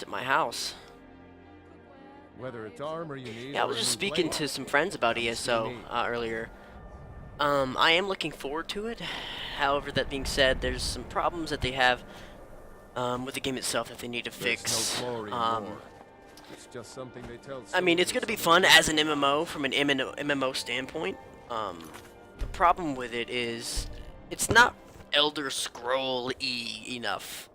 at my house. Whether it's armor you need Yeah, I or was a just new speaking blade, to some friends about come see ESO me. earlier. I am looking forward to it. However, that being said, there's some problems that they have with the game itself that they need to There's fix. no glory in war. It's just something they tell I mean, it's soldiers going to so be they'll fun do as an their MMO jobs. from an MMO standpoint. The problem with it is it's not Elder Scroll-y enough.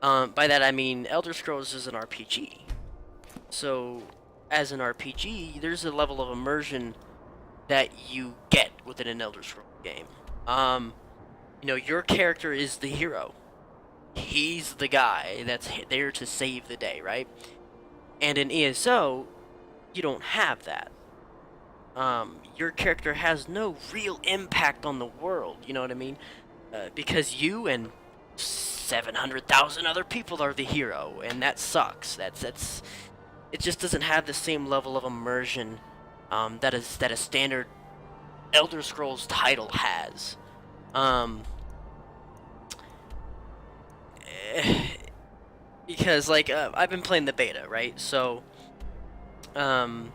By that I mean Elder Scrolls is an RPG. So, as an RPG, there's a level of immersion that you get within an Elder Scrolls game. Your character is the hero. He's the guy that's there to save the day, right? And in ESO, you don't have that. Your character has no real impact on the world. You know what I mean? Because you and 700,000 other people are the hero, and that sucks. That's it just doesn't have the same level of immersion that a standard Elder Scrolls title has. Um, because like I've been playing the beta, right? So, um,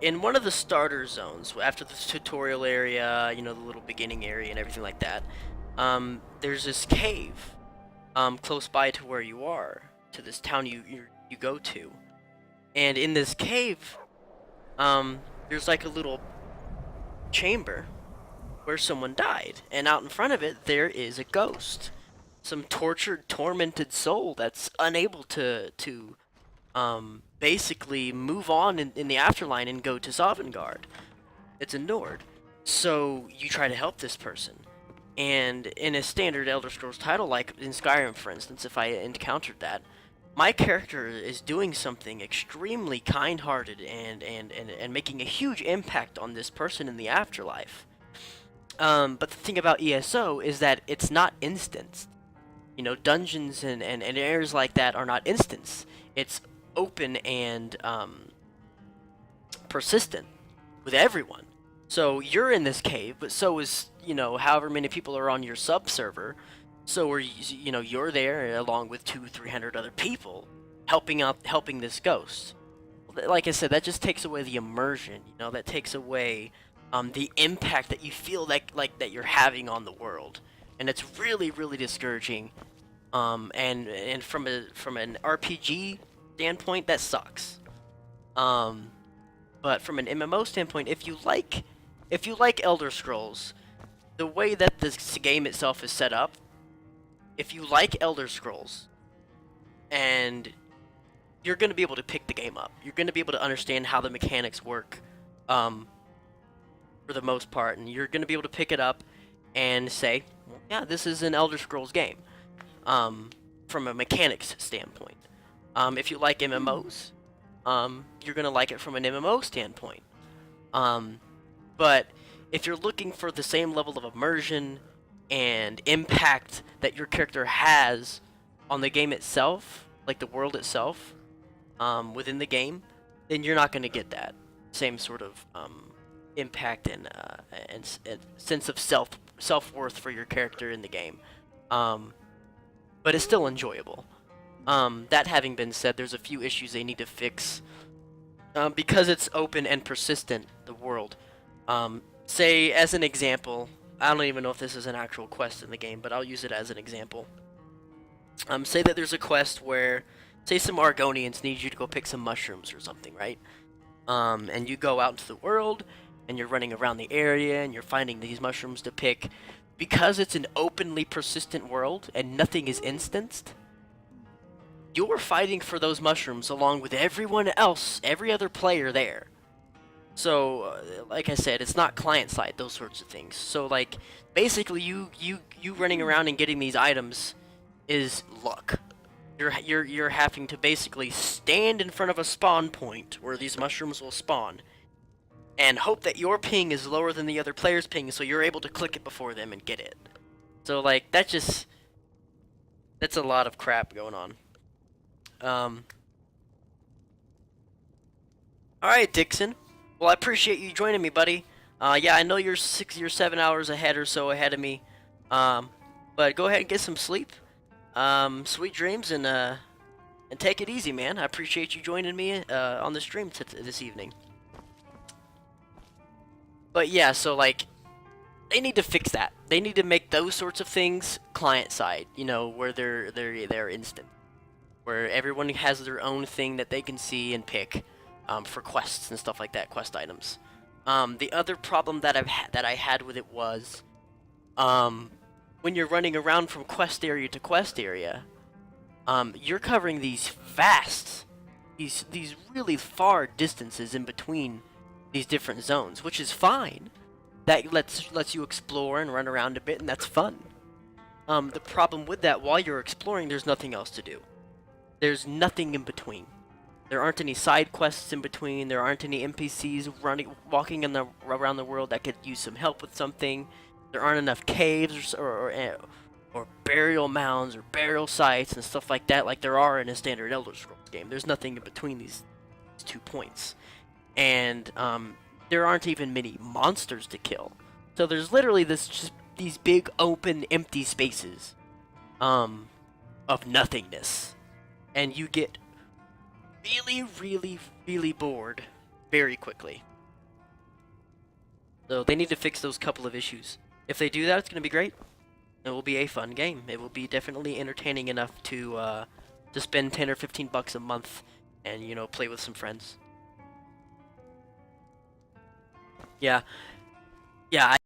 in one of the starter zones after the tutorial area, the little beginning area and everything like that, there's this cave close by to where you are, to this town you go to, and in this cave, there's like a little chamber where someone died, and out in front of it there is a ghost, some tortured, tormented soul that's unable to basically move on in the afterline and go to Sovngarde. It's a Nord. So you try to help this person. And in a standard Elder Scrolls title, like in Skyrim, for instance, if I encountered that, my character is doing something extremely kind-hearted and making a huge impact on this person in the afterlife. But the thing about ESO is that it's not instanced. Dungeons and areas like that are not instance. It's open and persistent with everyone. So you're in this cave, but so is, however many people are on your sub server. So you're there along with 200-300 other people helping this ghost. Like I said, that just takes away the immersion, that takes away the impact that you feel like that you're having on the world. And it's really, really discouraging. And from an RPG standpoint, that sucks. But from an MMO standpoint, if you like Elder Scrolls, the way that this game itself is set up, if you like Elder Scrolls, and you're going to be able to pick the game up, you're going to be able to understand how the mechanics work, for the most part, and you're going to be able to pick it up and say, well, yeah, this is an Elder Scrolls game, from a mechanics standpoint. If you like MMOs, you're going to like it from an MMO standpoint. But if you're looking for the same level of immersion and impact that your character has on the game itself, like the world itself, within the game, then you're not going to get that same sort of impact and sense of self-worth for your character in the game. But it's still enjoyable. That having been said, there's a few issues they need to fix. Because it's open and persistent, the world. Say, as an example, I don't even know if this is an actual quest in the game, but I'll use it as an example. Say that there's a quest where, say some Argonians need you to go pick some mushrooms or something, right? And you go out into the world, and you're running around the area, and you're finding these mushrooms to pick. Because it's an openly persistent world, and nothing is instanced, you're fighting for those mushrooms along with everyone else, every other player there. So, like I said, it's not client-side, those sorts of things. So, like, basically, you running around and getting these items is luck. You're having to basically stand in front of a spawn point where these mushrooms will spawn, and hope that your ping is lower than the other player's ping, so you're able to click it before them and get it. So, like, that's a lot of crap going on. Alright, Dixon. Well, I appreciate you joining me, buddy. Yeah, I know you're 6 or 7 hours ahead or so ahead of me. But go ahead and get some sleep. Sweet dreams, and And take it easy, man. I appreciate you joining me on the stream this evening. But yeah, so like, they need to fix that. They need to make those sorts of things client side. You know, where they're instant, where everyone has their own thing that they can see and pick for quests and stuff like that, quest items. The other problem that I had with it was, when you're running around from quest area to quest area, you're covering these these really far distances in between these different zones, which is fine. That lets you explore and run around a bit, and that's fun. The problem with that, while you're exploring, there's nothing else to do. There's nothing in between. There aren't any side quests in between. There aren't any NPCs walking around the world that could use some help with something. There aren't enough caves or burial mounds or burial sites and stuff like that, like there are in a standard Elder Scrolls game. There's nothing in between these 2 points, and there aren't even many monsters to kill. So there's literally these big open empty spaces of nothingness, and you get really bored very quickly. So they need to fix those couple of issues. If they do that, it's going to be great. It will be a fun game. It will be definitely entertaining enough to spend 10 or 15 bucks a month and, you know, play with some friends. Yeah. Yeah,